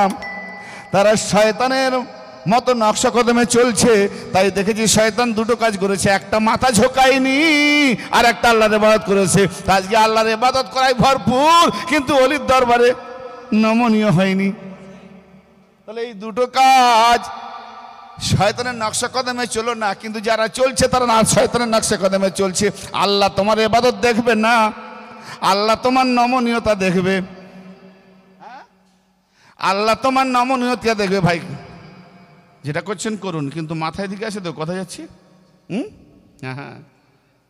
তারা শয়তানের মতো নকশা কদমে চলছে। তাই দেখেছি শয়তান দুটো কাজ করেছে, একটা মাথা ঝোঁকায়নি আর একটা আল্লাহর ইবাদত করেছে। আজকে আল্লাহর ইবাদত করাই ভরপুর, কিন্তু ওলির দরবারে নমনীয় হয়নি। তাহলে এই দুটো কাজ শয়তানের নকশা কদমে চলো না, কিন্তু যারা চলছে তারা না শয়তানের নকশা কদমে চলছে। আল্লাহ তোমার ইবাদত দেখবে না, আল্লাহ তোমার নমনীয়তা দেখবে। আল্লাহ তোমার নমনীয়তা দেখবে। ভাই যেটা করছেন করুন, কিন্তু মাথায় দিকে আসে তো কথা যাচ্ছে। হ্যাঁ হ্যাঁ,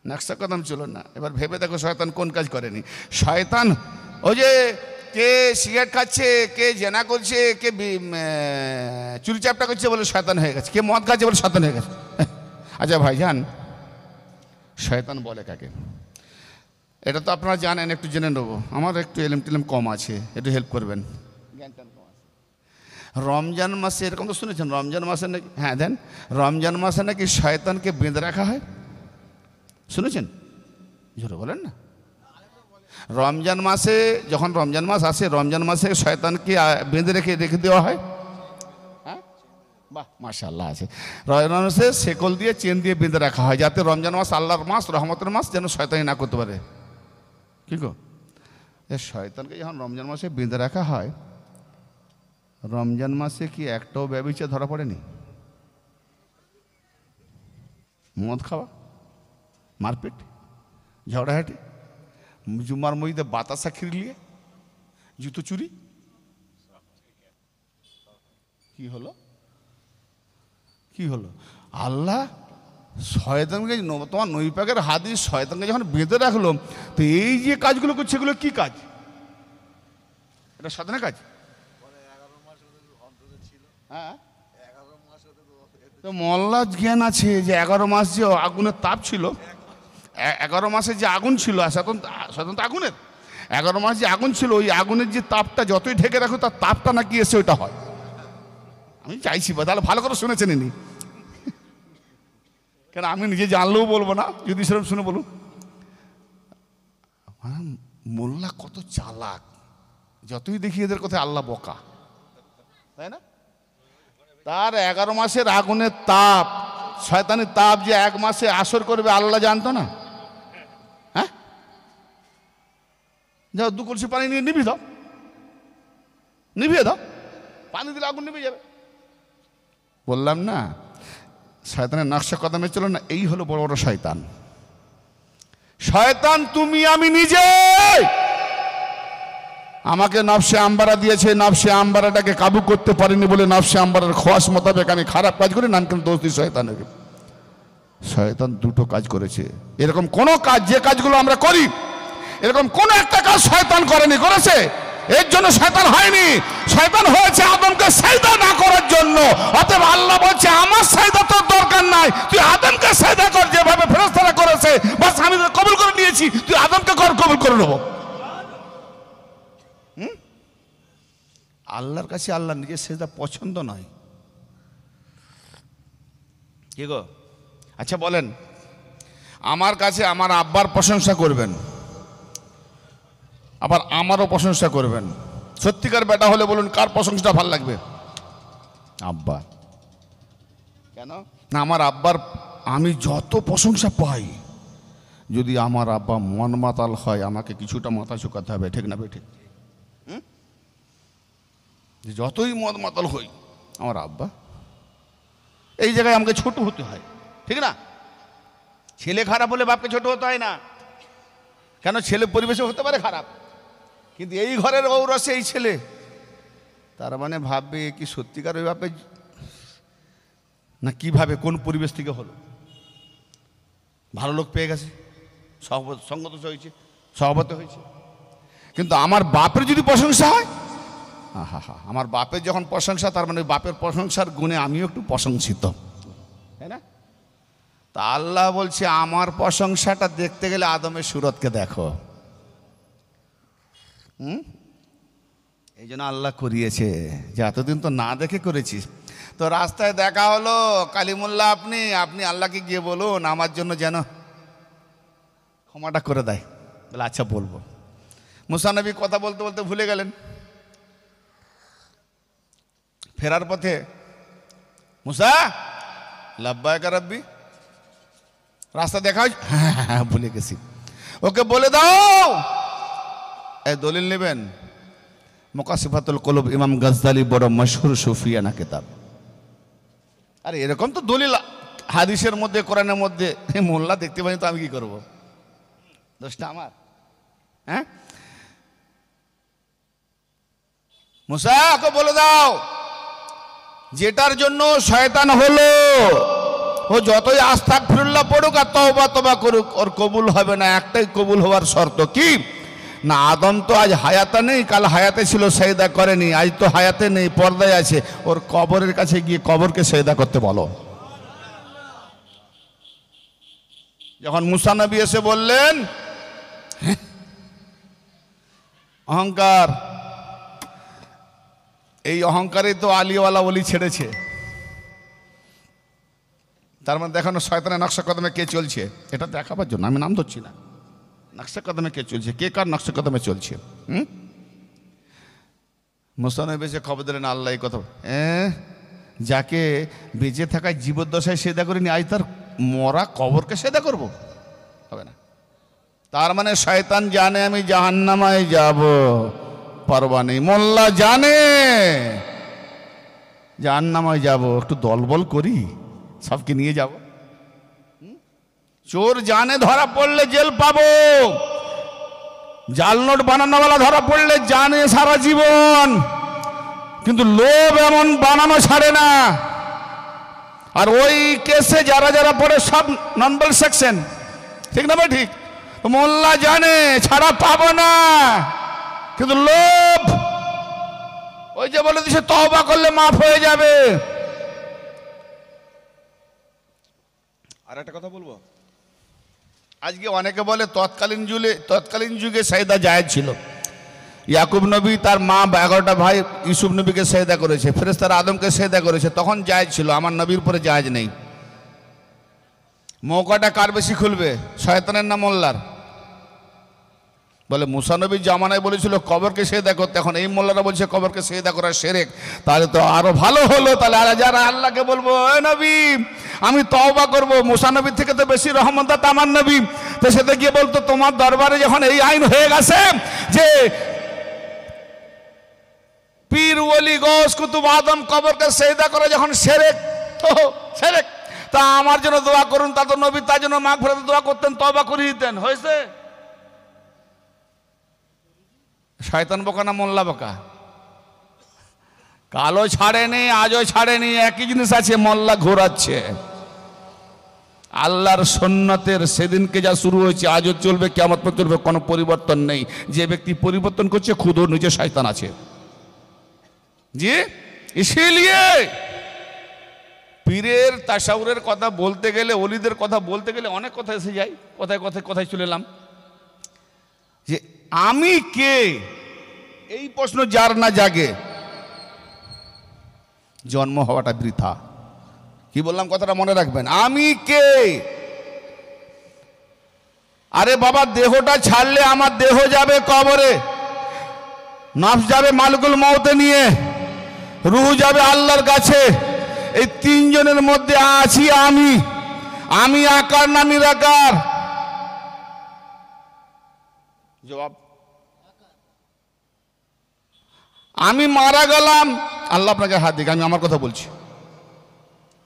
নকশা কদম চলো না। এবার ভেবে দেখো শয়তান কোন কাজ করেনি। শয়তান ওই যে কে সিগারেট খাচ্ছে, কে জেনা করছে, কে চুরি চাপটা করছে বলে শয়তান হয়ে গেছে, কে মদ খাচ্ছে বলে শয়তান হয়ে গেছে। আচ্ছা ভাইজান, শয়তান বলে কাকে? এটা তো আপনারা জানেন, একটু জেনে নেবো। আমার একটু এলেম টেলেম কম আছে, একটু হেল্প করবেন। রমজান মাসে এরকম তো শুনেছেন, রমজান মাসে নাকি, হ্যাঁ দেন, রমজান মাসে নাকি শয়তানকে বেঁধে রাখা হয়, শুনেছেন? জোরে বলেন না। রমজান মাসে, যখন রমজান মাস আসে, রমজান মাসে শয়তানকে বেঁধে রেখে দেওয়া হয়। হ্যাঁ, বাহ মাশাআল্লাহ আছে। রমজান মাসে শেকল দিয়ে, চেন দিয়ে বেঁধে রাখা হয়, যাতে রমজান মাস আল্লাহর মাস, রহমতের মাস, যেন শয়তানি না করতে পারে। কি গো, শয়তানকে যখন রমজান মাসে বেঁধে রাখা হয়, রমজান মাসে কি একটাও ব্যভিচার ধরা পড়েনি? মদ খাওয়া, মারপিট, ঝগড়াঝাটি, জুমার মসজিদে বাতাসা খিরলিয়ে, জুতো চুরি। কি হলো, কি হলো? আল্লাহ শয়তানকে, তোমার নবী পাকের হাদিস, শয়তানকে যখন বেঁধে রাখলো, তো এই যে কাজগুলো করছে, এগুলো কি কাজ? এটা শয়তানের কাজ। হ্যাঁ, তো মোল্লার জ্ঞান আছে যে 11 মাস যে আগুনের তাপ ছিল, 11 মাসে যে আগুন ছিল, সাধারণত আগুনের 11 মাস যে আগুন ছিল, ওই আগুনের যে তাপটা যতই ঢেকে রাখো, তার তাপটা নাকি এসে ওইটা হয়। আমি চাইছি তাহলে ভালো করে শুনেছেন ইনি, কেন আমি নিজে জানলেও বলবো না, যদি সেরকম শুনে বলুন। মোল্লা কত চালাক, যতই দেখি এদের কথা আল্লাহ বোকা, তাই না? তার 11 মাসের আগুনের তাপ, শয়তানের তাপ যে 1 মাসে আসর করবে আল্লাহ জানতো না? হ্যাঁ, যাও 2 কলসি পানি নিয়ে নিভিয়ে দাও, নিভিয়ে দাও, পানি দিলে আগুন নিভে যাবে। বললাম না শয়তানের নকশা কদমে চলো না। এই হলো বড় বড় শয়তান। শয়তান তুমি আমি নিজে, আমাকে নফসে আম্বারা দিয়েছে, নফসে আম্বারাটাকে কাবু করতে পারিনি বলে নফসে আম্বারার খোয়াস মোতাবেক আমি খারাপ কাজ করি, নাম কেন দোষ দিই শয়তানের। শয়তান দুটো কাজ করেছে। এরকম কোন কাজ, যে কাজগুলো আমরা করি, এরকম কোন একটা কাজ শয়তান করেনি, করেছে? এর জন্য শয়তান হয়নি, শয়তান হয়েছে আদমকে সাজদা না করার জন্য। অতএব আল্লাহ বলছে আমার সাজদা তোর দরকার নাই, তুই আদমকে সাজদা কর, যেভাবে ফেরেশতারা করেছে, বাস আমি কবুল করে নিয়েছি, তুই আদমকে কর, কবুল করে নেব। আল্লাহর কাছে আল্লাহ নিজের সেজদা পছন্দ নয়। কি গো, আচ্ছা বলেন, আমার কাছে আমার আব্বার প্রশংসা করবেন, আবার আমারও প্রশংসা করবেন। সত্যিকার বেটা হলে বলুন কার প্রশংসাটা ভালো লাগবে? আব্বা। কেন না, আমার আব্বার আমি যত প্রশংসা পাই, যদি আমার আব্বা মন মাতাল হয়, আমাকে কিছুটা মাথা ঝুঁকাতে হবে, ঠিক না বেঠিক? যতই মদ মাতাল হই, আমার আব্বা, এই জায়গায় আমাকে ছোট হতে হয়, ঠিক না? ছেলে খারাপ হলে বাপকে ছোট হতে হয় না, কেন? ছেলে পরিবেশে হতে পারে খারাপ, কিন্তু এই ঘরের ঔরসে এই ছেলে, তার মানে ভাববে কি সত্যিকার ওই বাপে না, কিভাবে কোন পরিবেশ থেকে হলো? ভালো লোক পেয়ে গেছে, সঙ্গত হয়েছে, সহবত হয়েছে। কিন্তু আমার বাপের যদি প্রশংসা হয়, হা হা, আমার বাপের যখন প্রশংসা, তার মানে বাপের প্রশংসার গুণে আমিও একটু প্রশংসিত, তাই না? তা আল্লাহ বলছে আমার প্রশংসাটা দেখতে গেলে আদমের সুরতকে দেখো। এই জন্য আল্লাহ করিয়েছে যে এতদিন তো না দেখে করেছিস। তো রাস্তায় দেখা হলো কালিমুল্লাহ, আপনি আল্লাহকে গিয়ে বলুন আমার জন্য যেন ক্ষমাটা করে দেয়। বলে আচ্ছা বলবো। মুসা নবী কথা বলতে বলতে ভুলে গেলেন। ফেরার পথে মুসা লাব্বাইকা রাব্বি, রাস্তা দেখা হ্যাঁ ভুলে গেছি, ওকে বলে দাও। এই দলিল নেবেন, মুকাশিফাতুল কুলুব, ইমাম গাজ্জালি বড় মশহুর সুফিয়ানা কিতাব। আরে এরকম তো দলিল হাদিসের মধ্যে, কোরআনের মধ্যে, মোল্লা দেখতে পাই তো আমি কি করব, দোষটা আমার? হ্যাঁ, মুসা ওকে বলে দাও যেটার জন্য শয়তান হলো, ও যতই আস্তাগফিরুল্লাহ পড়ুক আর তওবা করুক, ওর কবুল হবে না। একটাই কবুল হওয়ার শর্ত, কি না আদম তো আজ হায়াতে নেই, কাল হায়াতে ছিল সেজদা করেনি, আজ তো হায়াতে নেই পর্দায় আছে, ওর কবরের কাছে গিয়ে কবরকে সেজদা করতে বলো। যখন মুসা নবী এসে বললেন অহংকার, এই অহংকারেই তো আলিওয়ালা ওলি ছেড়েছে। তার মানে দেখানো শয়তানের নকশা কদমে কে চলছে, এটা দেখাবার জন্য। আমি নাম ধরছি না, নকশা কদমে কে চলছে, কে কার নকশা কদমে চলছে। মুসা নবী এসে খবর দিলেন আল্লাহ এই কথা, যাকে বেঁচে থাকায় জীবদ্দশায় সেদা করিনি, আজ তার মরা কবরকে সেদা করব, হবে না। তার মানে শয়তান জানে আমি জাহান্নামায় যাব, পারবা নেই। মোল্লা জানে জাহান্নামায় যাব, একটু দলবল করি, সবকে নিয়ে যাব। চোর জানে ধরা পড়লে জেল পাবো, জাল নোট বানানোওয়ালা ধরা পড়লে জানে সারা জীবন, কিন্তু লোভ এমন বানানো ছাড়ে না। আর ওই কেসে যারা যারা পড়ে সব নন-বেল সেকশন, ঠিক না ভাই? ঠিক। মোল্লা জানে ছাড়া পাবো না, কিন্তু লোভ, ওই যে বলে দিছে তওবা করলে মাফ হয়ে যাবে। আর একটা কথা বলবো, আজকে অনেকে বলে তৎকালীন যুগে সেজদা জায়েজ ছিল। ইয়াকুব নবী তার মা 11টা ভাই ইউসুফ নবীকে সেজদা করেছে, ফেরেশতারা আদমকে সেজদা করেছে, তখন জায়েজ ছিল। আমার নবীর উপরে জায়েজ নেই। মৌকাটা কার বেশি খুলবে, শয়তানের না মোল্লার? বলে মুসা নবী জামানায় বলেছিল কবরকে সেজদা করতে, এখন এই মোল্লারা বলছে কবরকে সেজদা করা শিরক। তাহলে তো আরো ভালো হলো, তাহলে যারা আল্লাহকে বলবো এ নবী আমি তওবা করব, মুসা নবীর থেকে তো বেশি রহমত আমার নবী, তো সেটা গিয়ে বলতো তোমার দরবারে যখন এই আইন হয়ে গেছে যে পীর ওলি গৌস কুতুব আদম কবরকে সেজদা করে যখন শিরক, শিরক, তা আমার জন্য দোয়া করুন। তা তো নবী তার জন্য মাগফিরাতের দোয়া করতেন, তওবা করে দিতেন, হয়েছে। শয়তান বোকা না মোল্লা বোকা? কালো ছাড়েনি, আজও ছাড়েনি, একই জিনিস আছে, মোল্লা ঘোরাচ্ছে। আল্লাহর সুন্নতের সেদিনকে যা শুরু হয়েছে আজও চলবে, কিয়ামত পর্যন্ত চলবে, কোনো পরিবর্তন নেই। যে ব্যক্তি পরিবর্তন করছে খুদ ওর নিচে শয়তান আছে। জি, ইসলিয়ে পীরের তাসাউরের কথা বলতে গেলে, ওলিদের কথা বলতে গেলে অনেক কথা এসে যায়। কথায় চলে এলাম যে আমি কে, এই প্রশ্ন যার না জাগে জন্ম হওয়াটা বৃথা। কি বললাম কথাটা মনে রাখবেন, আমি কে? আরে বাবা, দেহটা ছাড়লে আমার দেহ যাবে কবরে, নফস যাবে মালিকুল মউতে নিয়ে, রূহ যাবে আল্লাহর কাছে। এই তিনজনের মধ্যে আছি আমি আকার না নিরাকার? জবাব, আমি মারা গেলাম, আল্লাহ আপনাকে হাত দিক, আমি আমার কথা বলছি।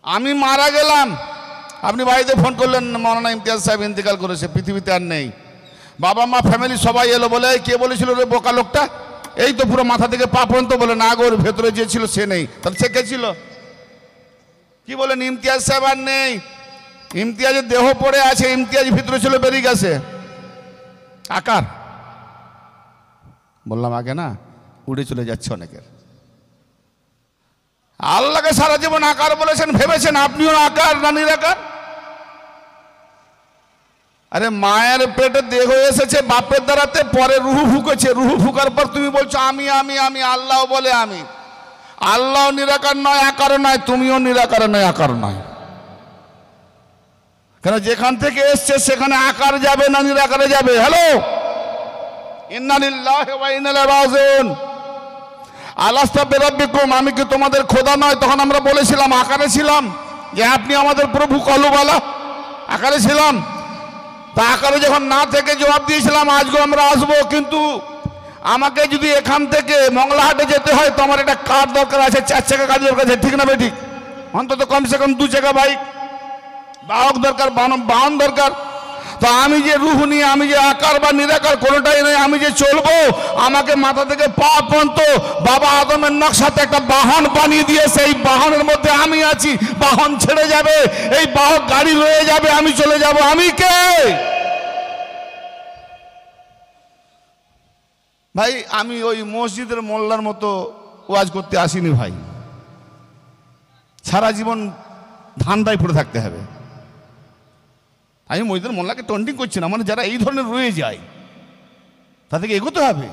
আমি মারা গেলাম, আপনি বাড়িতে ফোন করলেন মৌলানা ইমতিয়াজ সাহেব ইন্তেকাল করেছে, পৃথিবীতে আর নেই। বাবা মা ফ্যামিলি সবাই এলো, বলে কে বলেছিল রে বোকা লোকটা, এই তো পুরো মাথা থেকে পা পর্যন্ত, বলে না গো, ওর ভেতরে যে ছিল সে নেই। তাহলে সে কে ছিল? কি বলেন ইমতিয়াজ সাহেব আর নেই, ইমতিয়াজের দেহ পড়ে আছে, ইমতিয়াজ ভিতরে ছিল বেরিয়ে গেছে। আকার বললাম আগে না, উড়ে চলে যাচ্ছে অনেকের। আল্লাহকে সারা জীবন আকার বলেছেন, ভেবেছেন আপনিও আকার না নিরাকার? আরে মায়ের পেটে দেহ এসেছে বাপের দ্বারাতে, পরে রুহু ফুকেছে, রুহু ফুকার পর তুমি বলছো আমি আমি আমি, আল্লাহ বলে আমি। আল্লাহ নিরাকার নয়, আকার নয়, তুমিও নিরাকার নয়, আকার নয়। কেন যেখান থেকে এসছে সেখানে আকার যাবে না নিরাকারে যাবে? হ্যালো, ইন্না লিল্লাহি ওয়া ইন্না ইলাইহি রাজিউন। আলাস্তা বিরাব্বিকুম, আমি কি তোমাদের খোদা নয়? তখন আমরা বলেছিলাম আকারে ছিলাম, যে আপনি আমাদের প্রভু কলুবালা, আকারে ছিলাম। তা আকারে যখন না থেকে জবাব দিয়েছিলাম আজকে আমরা আসবো, কিন্তু আমাকে যদি এখান থেকে মংলাহাটে যেতে হয় তো আমার একটা কার দরকার আছে, 4 চাকা গাড়ি দরকার আছে, ঠিক না বেঠিক? অন্তত কমসে কম 2 চাকা বাইক, বাহক দরকার, বাহন দরকার। তো আমি যে রুহ নিয়ে, আমি যে আকার বা নিরাকার কোনোটাই নেই, আমি যে চলবো, আমাকে মাথা থেকে পা পর্যন্ত বাবা আদমের নকশাতে একটা বাহন বানিয়ে দিয়েছে। এই বাহনের মধ্যে আমি আছি, বাহন ছেড়ে যাবে, এই বাহক গাড়ি রয়ে যাবে, আমি চলে যাব। আমি কে ভাই? আমি ওই মসজিদের মোল্লার মতো ওয়াজ করতে আসিনি ভাই। সারা জীবন ধান্দায় পড়ে থাকতে হবে। আমি মসজিদের মোল্লাকে টন্টিং করছি না, মানে যারা এই ধরনের রয়ে যায় তাদেরকে এগোতে হবে।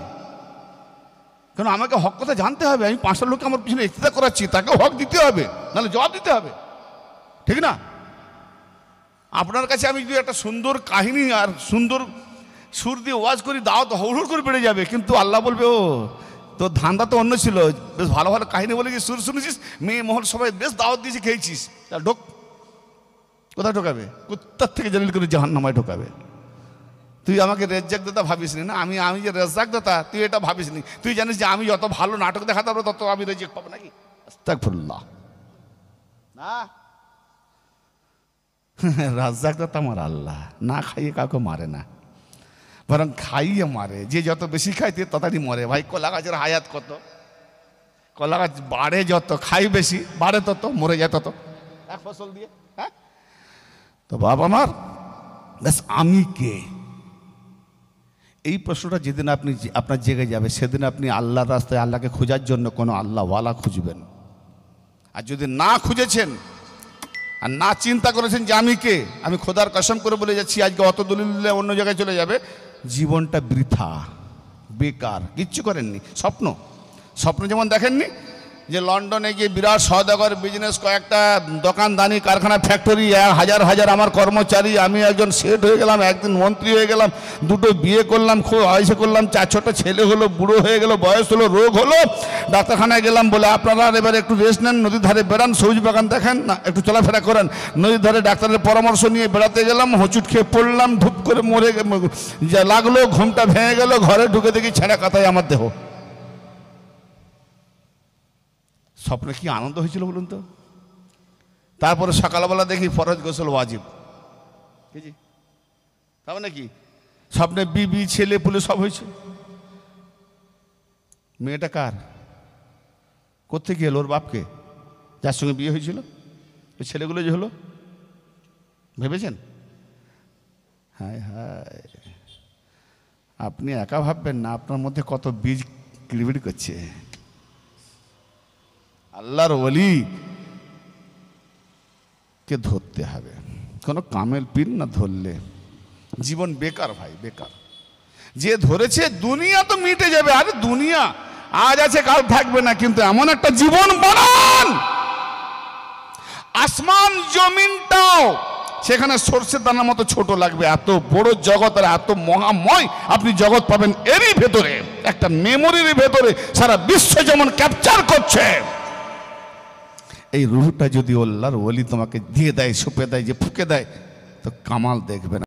কারণ আমাকে হক কথা জানতে হবে। আমি 5টা লোককে আমার পিছনে ইফতিদা করাচ্ছি, তাকেও হক দিতে হবে, নাহলে জবাব দিতে হবে, ঠিক না? আপনার কাছে আমি যদি একটা সুন্দর কাহিনী আর সুন্দর সুর দিয়ে ওয়াজ করি, দাওয়াত হৌড় করে বেড়ে যাবে, কিন্তু আল্লাহ বলবে ও তোর ধান্দা তো অন্য ছিল, বেশ ভালো ভালো কাহিনী বলে কি সুর শুনেছিস, মেয়ে মহল সবাই বেশ দাওয়াত দিয়েছি, খেয়েছিস, তা ঢোক। কোথায় ঢোকাবে? কুত্তার থেকে জলিল করে জাহান্নামায় ঢোকাবে। তুই আমাকে রেজ্জাক দাতা ভাবিস নি না, আমি যে রেজ্জাক দাতা তুই এটা ভাবিস নি। তুই জানিস যে আমি যত ভালো নাটক দেখাতে পারবো তত আমি রেজ্জাক পাবো নাকি? আস্তাগফিরুল্লাহ। না, রাজ্জাক দাতা আমার আল্লাহ, না খাইয়ে কাউকে মারে না, বরং খাইয়ে মারে। যে যত বেশি খায় তে ততই মরে। ভাই কলা গাছের হায়াত কত? কলা গাছ বাড়ে যত, খাই বেশি, বাড়ে তত, মরে যায় তত, এক ফসল দিয়ে। হ্যাঁ, তো বাবা আমার ব্যাস আমি কে, এই প্রশ্নটা যেদিন আপনি আপনার জেগে যাবে সেদিন আপনি আল্লাহর রাস্তায় আল্লাহকে খোঁজার জন্য কোনো আল্লাহওয়ালা খুঁজবেন। আর যদি না খুঁজেছেন আর না চিন্তা করেছেন যে আমি কে, আমি খোদার কসম করে বলে যাচ্ছি আজকে অত দলিল দিলে অন্য জায়গায় চলে যাবে, জীবনটা বৃথা, বেকার, কিচ্ছু করেননি। স্বপ্ন যেমন দেখেননি যে লন্ডনে গিয়ে বিরাট সওদাগর বিজনেস, কয়েকটা দোকানদানি, কারখানা, ফ্যাক্টরি, 1000 আমার কর্মচারী, আমি একজন সেট হয়ে গেলাম, একদিন মন্ত্রী হয়ে গেলাম, 2টো বিয়ে করলাম, খুব আয়সে করলাম, 4 ছোট ছেলে হলো, বুড়ো হয়ে গেল, বয়স হলো, রোগ হলো, ডাক্তারখানায় গেলাম, বলে আপনারা এবার একটু রেস্ট নেন, নদীর ধারে বেড়ান, সবুজ বাগান দেখেন না, একটু চলাফেরা করেন। নদীর ধারে ডাক্তারের পরামর্শ নিয়ে বেড়াতে গেলাম, হোঁচট খেয়ে পড়লাম, ধূপ করে মরে লাগলো, ঘুমটা ভেঙে গেল, ঘরে ঢুকে দেখি ছেঁড়া কাতায় আমার দেহ। স্বপ্নে কি আনন্দ হয়েছিল বলুন তো? তারপরে সকালবেলা দেখি ফরজ গোসল ওয়াজিব, তার মানে কি স্বপ্নে বিবি, ছেলে পুলে সব হয়েছে। মেয়েটা কার? কোত্থেকে এলো? ওর বাপকে, যার সঙ্গে বিয়ে হয়েছিল। ওই ছেলেগুলো যে হলো, ভেবেছেন? হায় হায়, আপনি একা ভাববেন না, আপনার মধ্যে কত বীজ কিড়বিড় করছে। আল্লাহর ওলি কে ধরতে হবে, কোনো কামেল পীর না ধরলে জীবন বেকার ভাই, বেকার। যে ধরেছে দুনিয়া তো মিটে যাবে, আরে দুনিয়া আজ আছে কাল থাকবে না, কিন্তু এমন একটা জীবন বানান আসমান জমিনটাও সেখানে সরষের দানার মতো ছোট লাগবে। এত বড় জগৎ আর এত মহাময় আপনি জগৎ পাবেন এরই ভেতরে, একটা মেমোরির ভেতরে সারা বিশ্ব যেমন ক্যাপচার করছে। এই রুহটা যদি আল্লাহর ওলি তোমাকে দিয়ে দেয়, সুপে দেয়, যে ফুকে দেয়, তো কামাল দেখবেন।